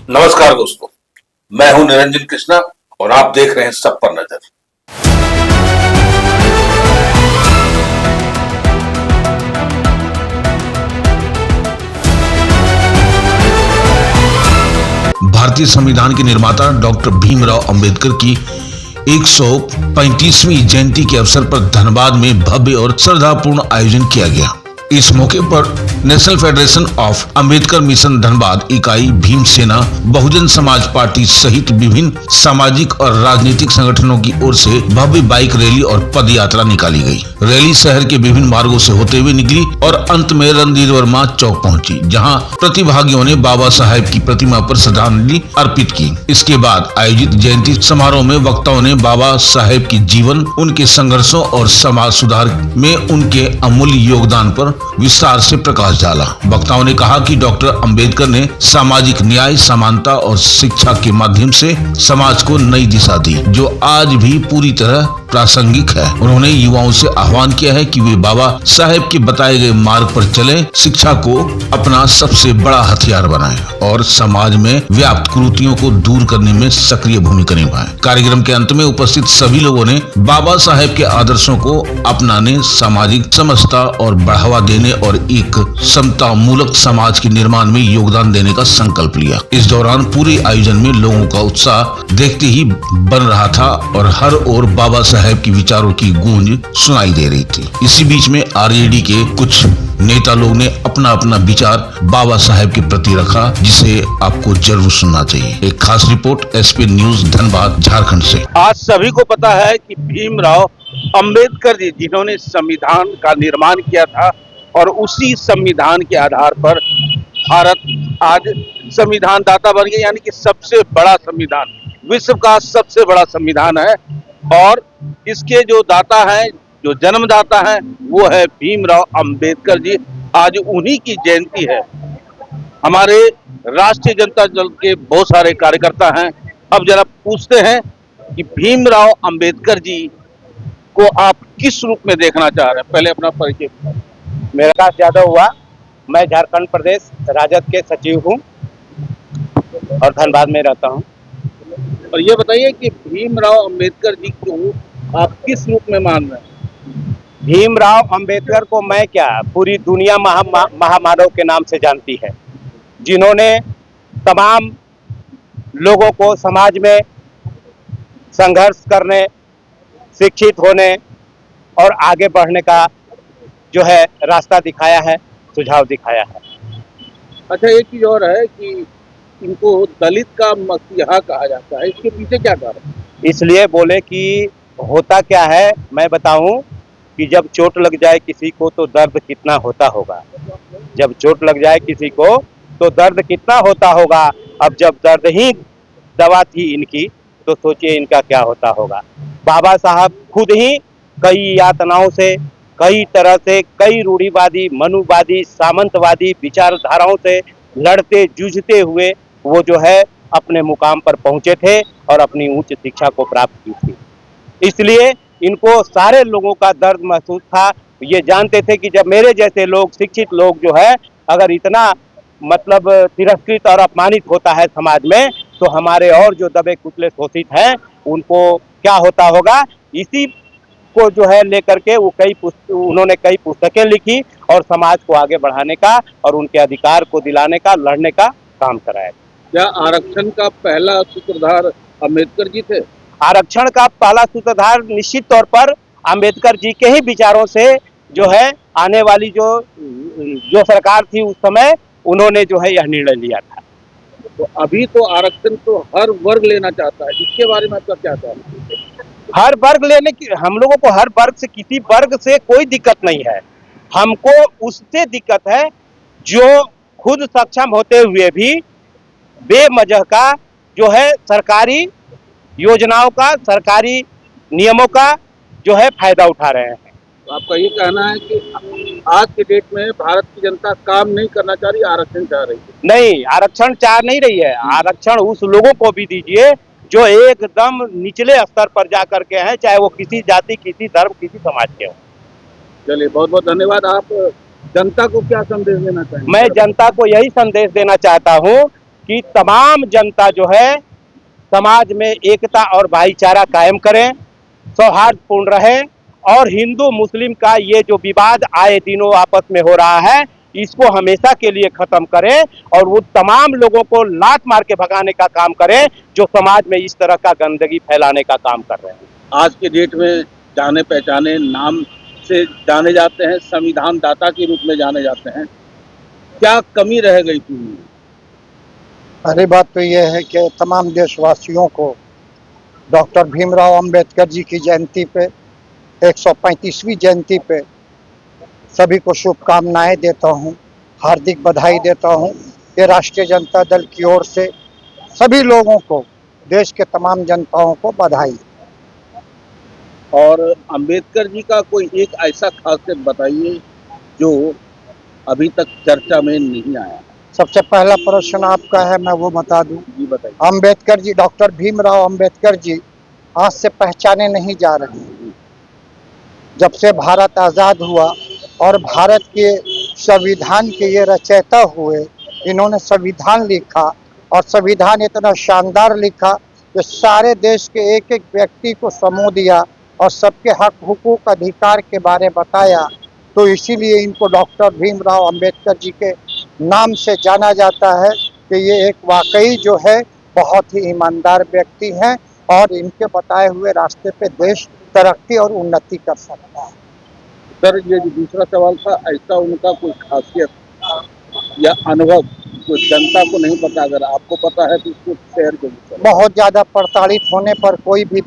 नमस्कार दोस्तों, मैं हूं निरंजन कृष्णा और आप देख रहे हैं सब पर नजर। भारतीय संविधान के निर्माता डॉक्टर भीमराव अंबेडकर की 135वीं जयंती के अवसर पर धनबाद में भव्य और श्रद्धापूर्ण आयोजन किया गया। इस मौके पर national federation of Ambedkar mission Dhanbad इकाई, भीम सेना, बहुजन समाज पार्टी सहित विभिन्न सामाजिक और राजनीतिक संगठनों की ओर से भव्य बाइक रैली और पद यात्रा निकाली गई। रैली शहर के विभिन्न मार्गों से होते हुए निकली और अंत में रणधीर वर्मा चौक पहुंची, जहां प्रतिभागियों ने बाबा साहेब की प्रतिमा पर श्रद्धांजलि अर्पित की। इसके बाद आयोजित जयंती समारोह में वक्ताओं ने बाबा साहेब के जीवन, उनके संघर्षों और समाज सुधार में उनके अमूल्य योगदान पर विस्तार से प्रकाश डाला। वक्ताओं ने कहा कि डॉक्टर अंबेडकर ने सामाजिक न्याय, समानता और शिक्षा के माध्यम से समाज को नई दिशा दी, जो आज भी पूरी तरह प्रासंगिक है। उन्होंने युवाओं से आह्वान किया है कि वे बाबा साहेब के बताए गए मार्ग पर चलें, शिक्षा को अपना सबसे बड़ा हथियार बनाएं और समाज में व्याप्त कुरीतियों को दूर करने में सक्रिय भूमिका निभाएं। कार्यक्रम के अंत में उपस्थित सभी लोगों ने बाबा साहेब के आदर्शों को अपनाने, सामाजिक समरसता और बढ़ावा देने और एक समता मूलक समाज के निर्माण में योगदान देने का संकल्प लिया। इस दौरान पूरे आयोजन में लोगों का उत्साह देखते ही बन रहा था और हर ओर बाबा साहेब की विचारों की गूंज सुनाई दे रही थी। इसी बीच में आरजेडी के कुछ नेता लोग ने अपना अपना विचार बाबा साहेब के प्रति रखा, जिसे आपको जरूर सुनना चाहिए। एक खास report SP news Dhanbad Jharkhand से। आज सभी को पता है कि भीमराव अंबेडकर जी, जिन्होंने संविधान का निर्माण किया था और उसी संविधान के आधार पर भारत आज संविधान दाता बन गया, यानी कि सबसे बड़ा संविधान, विश्व का सबसे बड़ा संविधान है। और इसके जो दाता हैं, जो जन्मदाता हैं, वो है भीमराव अंबेडकर जी। आज उन्हीं की जयंती है। हमारे राष्ट्रीय जनता दल के बहुत सारे कार्यकर्ता हैं। अब जरा पूछते हैं कि भीमराव अंबेडकर जी को आप किस रूप में देखना चाह रहे हैं। पहले अपना परिचय। मेरा विकास यादव हुआ, मैं झारखंड प्रदेश राजद के सचिव हूँ और धनबाद में रहता हूँ। और ये बताइए कि भीमराव अंबेडकर जी को आप किस रूप में मान रहे हैं। भीमराव अंबेडकर को मैं क्या, पूरी दुनिया महामानव के नाम से जानती है, जिन्होंने तमाम लोगों को समाज में संघर्ष करने, शिक्षित होने और आगे बढ़ने का जो है रास्ता दिखाया है, सुझाव दिखाया है। अच्छा, एक चीज और है कि इनको दलित का मसीहा कहा जाता है, इसके पीछे क्या कारण है। इसलिए बोले कि होता क्या है, मैं बताऊं कि जब चोट लग जाए किसी को तो दर्द कितना होता होगा। जब चोट लग जाए किसी को तो दर्द कितना होता होगा। अब जब दर्द ही दवा थी इनकी, तो सोचिए इनका क्या होता होगा। बाबा साहब खुद ही कई यातनाओं से, कई तरह से, कई रूढ़िवादी, मनुवादी, सामंतवादी विचारधाराओं से लड़ते जूझते हुए वो जो है अपने मुकाम पर पहुंचे थे और अपनी उच्च शिक्षा को प्राप्त की थी। इसलिए इनको सारे लोगों का दर्द महसूस था। ये जानते थे कि जब मेरे जैसे लोग, शिक्षित लोग जो है, अगर इतना मतलब तिरस्कृत और अपमानित होता है समाज में, तो हमारे और जो दबे कुचले शोषित हैं उनको क्या होता होगा। इसी को जो है लेकर के वो उन्होंने कई पुस्तकें लिखी और समाज को आगे बढ़ाने का और उनके अधिकार को दिलाने का, लड़ने का काम कराया। क्या आरक्षण का पहला सूत्रधार अंबेडकर जी थे। आरक्षण का पहला सूत्रधार निश्चित तौर पर अंबेडकर जी के ही विचारों से जो है आने वाली जो सरकार थी उस समय, उन्होंने जो है यह निर्णय लिया था। तो अभी तो आरक्षण तो हर वर्ग लेना चाहता है, इसके बारे में आपका क्या कहना है। हर वर्ग लेने की, हम लोगों को हर वर्ग से, किसी वर्ग से कोई दिक्कत नहीं है। हमको उससे दिक्कत है जो खुद सक्षम होते हुए भी बेमजह का जो है सरकारी योजनाओं का, सरकारी नियमों का जो है फायदा उठा रहे हैं। तो आपका ये कहना है कि आज के डेट में भारत की जनता काम नहीं करना चाह रही, आरक्षण चाह रही है। नहीं, आरक्षण चाह नहीं रही है। आरक्षण उस लोगों को भी दीजिए जो एकदम निचले स्तर पर जा करके हैं, चाहे वो किसी जाति, किसी धर्म, किसी समाज के हो। चलिए, बहुत बहुत धन्यवाद। आप जनता को क्या संदेश देना चाहेंगे। मैं जनता को यही संदेश देना चाहता हूँ कि तमाम जनता जो है समाज में एकता और भाईचारा कायम करें, सौहार्दपूर्ण रहे और हिंदू मुस्लिम का ये जो विवाद आए दिनों आपस में हो रहा है इसको हमेशा के लिए खत्म करें और वो तमाम लोगों को लात मार के भगाने का काम करें जो समाज में इस तरह का गंदगी फैलाने का काम कर रहे हैं। आज के डेट में जाने पहचाने नाम से जाने जाते हैं, संविधान दाता के रूप में जाने जाते हैं, क्या कमी रह गई थी? पहली बात तो यह है कि तमाम देशवासियों को डॉक्टर भीमराव अंबेडकर जी की जयंती पे 135वीं जयंती पे सभी को शुभकामनाएं देता हूं, हार्दिक बधाई देता हूं कि राष्ट्रीय जनता दल की ओर से सभी लोगों को, देश के तमाम जनताओं को बधाई। और अंबेडकर जी का कोई एक ऐसा खासियत बताइए जो अभी तक चर्चा में नहीं आया। सबसे पहला प्रश्न आपका है, मैं वो बता दूं। जी बताइए। अंबेडकर जी, डॉक्टर भीमराव अंबेडकर जी आज से पहचाने नहीं जा रहे हैं। जब से भारत आज़ाद हुआ और भारत के संविधान के ये रचयिता हुए, इन्होंने संविधान लिखा और संविधान इतना शानदार लिखा कि सारे देश के एक एक व्यक्ति को समूह दिया और सबके हक हुकूक अधिकार के बारे बताया। तो इसीलिए इनको डॉक्टर भीमराव अंबेडकर जी के नाम से जाना जाता है कि ये एक वाकई जो है बहुत ही ईमानदार व्यक्ति हैं और इनके बताए हुए रास्ते पे देश तरक्की और उन्नति कर सकता है। सर, ये जो दूसरा सवाल था, ऐसा उनका कोई खासियत या अनुभव जो जनता को नहीं पता, अगर आपको पता है तो उसको शेयर करिए। बहुत ज़्यादा प्रताड़ित होने पर कोई भी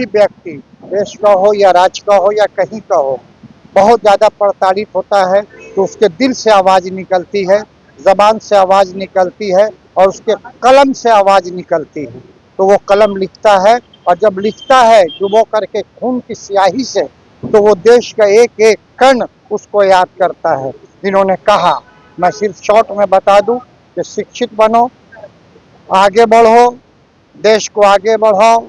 व्यक्ति देश का हो या राज्य का हो या कहीं का हो, बहुत ज़्यादा प्रताड़ित होता है तो उसके दिल से आवाज़ निकलती है, ज़बान से आवाज़ निकलती है और उसके कलम से आवाज़ निकलती है। तो वो कलम लिखता है और जब लिखता है डुबो करके खून की स्याही से, तो वो देश का एक एक कण उसको याद करता है। इन्होंने कहा, मैं सिर्फ शॉर्ट में बता दूं कि शिक्षित बनो, आगे बढ़ो, देश को आगे बढ़ाओ,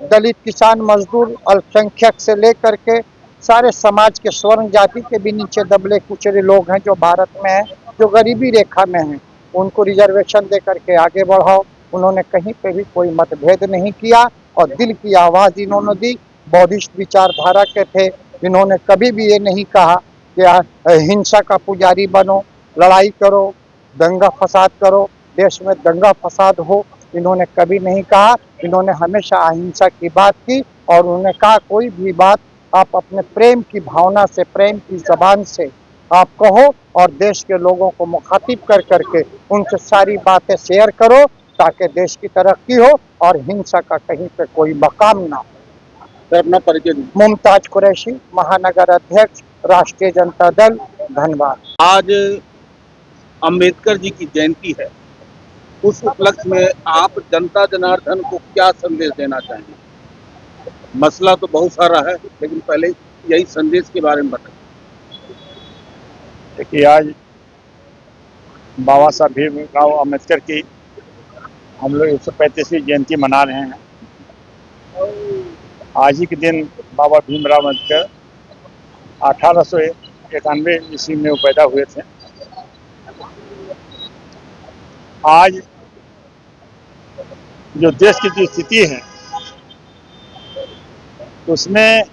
दलित किसान मजदूर अल्पसंख्यक से लेकर के सारे समाज के स्वर्ण जाति के भी नीचे दबले कुचले लोग हैं जो भारत में हैं, जो गरीबी रेखा में हैं, उनको रिजर्वेशन दे करके आगे बढ़ाओ। उन्होंने कहीं पे भी कोई मतभेद नहीं किया और दिल की आवाज़ इन्होंने दी। बौद्धिस्ट विचारधारा के थे। इन्होंने कभी भी ये नहीं कहा कि हिंसा का पुजारी बनो, लड़ाई करो, दंगा फसाद करो, देश में दंगा फसाद हो, इन्होंने कभी नहीं कहा। इन्होंने हमेशा अहिंसा की बात की और उन्होंने कहा कोई भी बात आप अपने प्रेम की भावना से, प्रेम की ज़बान से आप कहो और देश के लोगों को मुखातिब कर करके उनसे सारी बातें शेयर करो ताकि देश की तरक्की हो और हिंसा का कहीं पे कोई मकाम ना हो। अपना परिचय दीजिए। मुमताज कुरैशी, महानगर अध्यक्ष, राष्ट्रीय जनता दल, धनबाद। आज अंबेडकर जी की जयंती है, उस उपलक्ष्य में आप जनता जनार्दन को क्या संदेश देना चाहेंगे? मसला तो बहुत सारा है, लेकिन पहले यही संदेश के बारे में बताइए। देखिए, आज बाबा साहब भीमराव अम्बेडकर की हम लोग 135वीं जयंती मना रहे हैं। आज ही के दिन बाबा भीमराव अम्बेडकर 1891 ईस्वी में वो पैदा हुए थे। आज जो देश की जो स्थिति है उसमें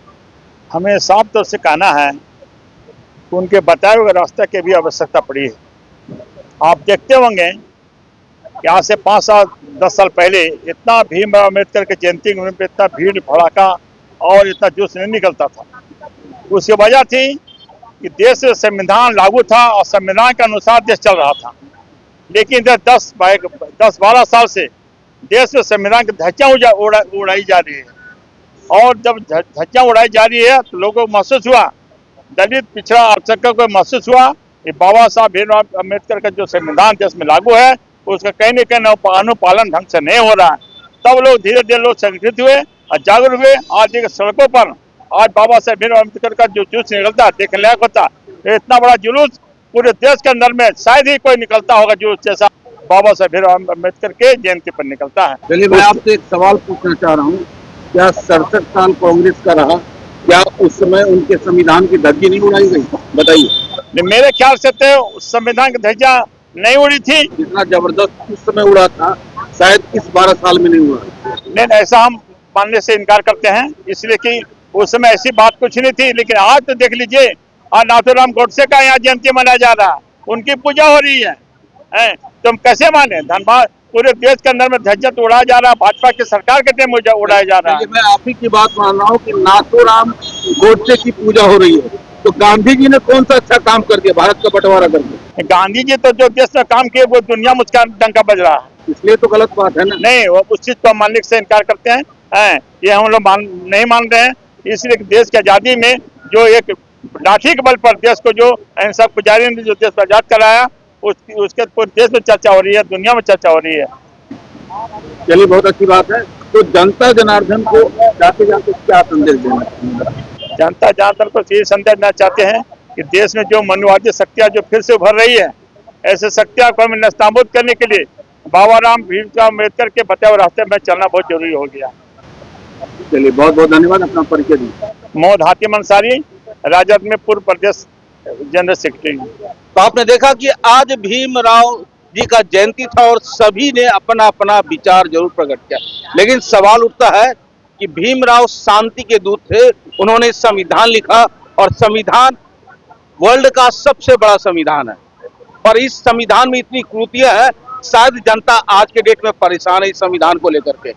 हमें साफ तौर से कहना है कि उनके बताए हुए रास्ते की भी आवश्यकता पड़ी है। आप देखते होंगे कि आज से 5 साल 10 साल पहले इतना भीमराव अम्बेडकर के जयंती पे इतना भीड़ भड़ाका और इतना जोश नहीं निकलता था। उसकी वजह थी कि देश में संविधान लागू था और संविधान के अनुसार देश चल रहा था। लेकिन 10-12 साल से देश में संविधान की धज्जियां उड़ाई जा रही है और जब धज्जियां उड़ाई जा रही है तो लोगों को महसूस हुआ, दलित पिछड़ा अल्पसंख्यकों को महसूस हुआ कि बाबा साहब भीमराव अम्बेडकर का जो संविधान देश में लागू है उसका कहीं न कहीं अनुपालन ढंग से नहीं हो रहा है। तब लोग धीरे धीरे लोग संगठित हुए और जागरूक हुए। आज देखिए सड़कों पर आज बाबा साहब भीमराव अम्बेडकर का जो जुलूस निकलता है, देखने लायक होता है। इतना बड़ा जुलूस पूरे देश के अंदर में शायद ही कोई निकलता होगा जुलूस जैसा बाबा साहब भीमराव अम्बेडकर के जयंती पर निकलता है। चलिए, मैं आपसे एक सवाल पूछना चाह रहा हूँ, क्या 67 साल कांग्रेस का रहा, क्या उस समय उनके संविधान की धज्जी नहीं उड़ाई गई? बताइए। मेरे ख्याल से तो संविधान की धज्जियां नहीं उड़ी थी। जितना जबरदस्त उस समय उड़ा था शायद इस 12 साल में नहीं हुआ। नहीं, ऐसा हम मानने से इनकार करते हैं, इसलिए कि उस समय ऐसी बात कुछ नहीं थी। लेकिन आज तो देख लीजिए, आज नाथूराम गोडसे का यहाँ जयंती मनाया जा रहा है, उनकी पूजा हो रही है। तो हम कैसे माने? धनबाद पूरे देश के अंदर में ध्वजत उड़ाया जा रहा है, भाजपा की सरकार के टाइम उड़ाया जा रहा है। मैं आप ही की बात मान रहा हूँ कि नाथूराम गोडसे की पूजा हो रही है, तो गांधी जी ने कौन सा अच्छा काम कर दिया भारत का बंटवारा करके? गांधी जी तो जो देश में काम किए वो दुनिया में उसका डंका बज रहा है। इसलिए तो गलत बात है ना। नहीं, वो उस चीज को हम मानने से इनकार करते हैं। ये हम लोग नहीं मान रहे हैं। इसलिए देश की आजादी में जो एक लाठी के बल पर देश को जो अहिंसा पुजारी ने जो देश को आजाद कराया, उसके पूरे देश में चर्चा हो रही है, दुनिया में चर्चा हो रही है। चलिए, बहुत अच्छी बात है। तो जनता जनार्दन को जाते जाते क्या संदेश देना? जनता जनार्दन को यही संदेश देना चाहते हैं कि देश में जो मनुवादी शक्तियां जो फिर से उभर रही है, ऐसे शक्तियां को हमें नस्तानाबूद करने के लिए बाबा राम भीमराव अम्बेडकर के बताए हुए रास्ते में चलना बहुत जरूरी हो गया। चलिए, बहुत बहुत धन्यवाद। अपना परिचय दीजिए। मोहम्मद हातिम अंसारी, राजद में पूर्व प्रदेश जनरल सेक्रेटरी। तो आपने देखा कि आज भीमराव जी का जयंती था और सभी ने अपना अपना विचार जरूर प्रकट किया, लेकिन सवाल उठता है कि भीमराव शांति के दूत थे। उन्होंने संविधान लिखा और संविधान वर्ल्ड का सबसे बड़ा संविधान है, और इस संविधान में इतनी त्रुटियां हैं, शायद जनता आज के डेट में परेशान है इस संविधान को लेकर के।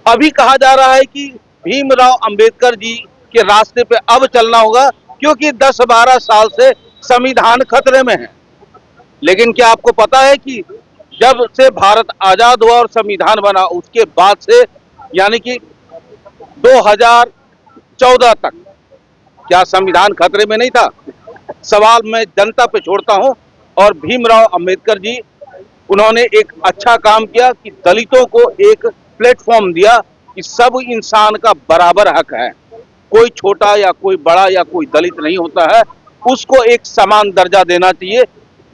अभी कहा जा रहा है कि भीमराव अंबेडकर जी के रास्ते पे अब चलना होगा, क्योंकि 10-12 साल से संविधान खतरे में है। लेकिन क्या आपको पता है कि जब से भारत आजाद हुआ और संविधान बना, उसके बाद से यानी कि 2014 तक क्या संविधान खतरे में नहीं था? सवाल मैं जनता पे छोड़ता हूं। और भीमराव अंबेडकर जी, उन्होंने एक अच्छा काम किया कि दलितों को एक प्लेटफॉर्म दिया कि सब इंसान का बराबर हक है, कोई छोटा या कोई बड़ा या कोई दलित नहीं होता है, उसको एक समान दर्जा देना चाहिए।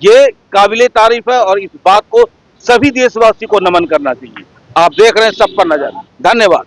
ये काबिले तारीफ है और इस बात को सभी देशवासी को नमन करना चाहिए। आप देख रहे हैं सब पर नजर। धन्यवाद।